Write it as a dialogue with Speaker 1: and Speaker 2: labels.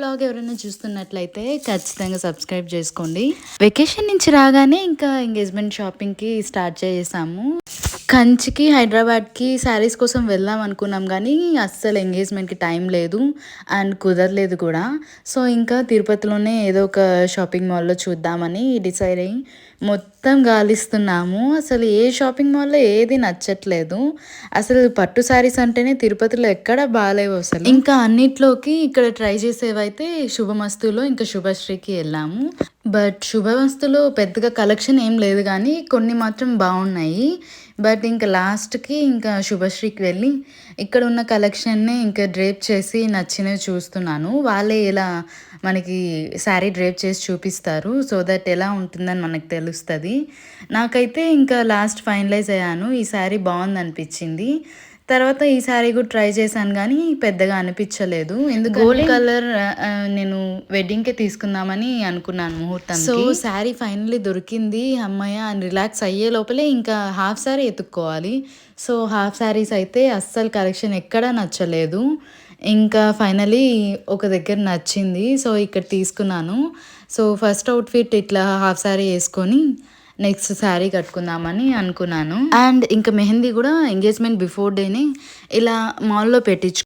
Speaker 1: Blog ఎవరైనా చూస్తున్నట్లయితే ఖచ్చితంగా సబ్స్క్రైబ్ చేసుకోండి. వెకేషన్ నుంచి రాగానే ఇంకా ఎంగేజ్మెంట్ షాపింగ్కి స్టార్ట్ చేసాము. కంచికి హైదరాబాద్కి శారీస్ కోసం వెళ్దాం అనుకున్నాం కానీ అస్సలు ఎంగేజ్మెంట్కి టైం లేదు అండ్ కుదరలేదు కూడా. సో ఇంకా తిరుపతిలోనే ఏదో ఒక షాపింగ్ మాల్లో చూద్దామని డిసైడ్ అయ్యి మొత్తం గాలిస్తున్నాము. అసలు ఏ షాపింగ్ మాల్లో ఏది నచ్చట్లేదు. అసలు పట్టు శారీస్ అంటేనే తిరుపతిలో ఎక్కడ బాగాలేవు అసలు. ఇంకా అన్నిట్లోకి ఇక్కడ ట్రై చేసేవైతే శుభమస్తులో ఇంకా శుభశ్రీకి వెళ్ళాము. బట్ శుభమస్తులో పెద్దగా కలెక్షన్ ఏం లేదు కానీ కొన్ని మాత్రం బాగున్నాయి. బట్ ఇంకా లాస్ట్కి ఇంకా శుభశ్రీకి వెళ్ళి ఇక్కడ ఉన్న కలెక్షన్నే ఇంకా డ్రేప్ చేసి నచ్చినవి చూస్తున్నాను. వాళ్ళే ఇలా మనకి శారీ డ్రేప్ చేసి చూపిస్తారు. సో దట్ ఎలా ఉంటుందని మనకు తెలుస్తుంది. నాకైతే ఇంకా లాస్ట్ ఫైనలైజ్ అయ్యాను. ఈ శారీ బాగుంది అనిపించింది. తర్వాత ఈ శారీ కూడా ట్రై చేశాను కానీ పెద్దగా అనిపించలేదు. ఎందుకు గోల్డ్ కలర్ నేను వెడ్డింగ్కే తీసుకుందామని అనుకున్నాను ముహూర్తం. సో శారీ ఫైనల్లీ దొరికింది అమ్మయ్య అని రిలాక్స్ అయ్యే లోపలే ఇంకా హాఫ్ శారీ ఎత్తుక్కోవాలి. సో హాఫ్ శారీస్ అయితే అస్సలు కలెక్షన్ ఎక్కడా నచ్చలేదు. ఇంకా ఫైనలీ ఒక దగ్గర నచ్చింది. సో ఇక్కడ తీసుకున్నాను. సో ఫస్ట్ అవుట్ఫిట్ ఇట్లా హాఫ్ శారీ వేసుకొని నెక్స్ట్ శారీ కట్టుకుందామని అనుకున్నాను. అండ్ ఇంకా మెహందీ కూడా ఎంగేజ్మెంట్ బిఫోర్ డేనే ఇలా మాల్లో పెట్టించు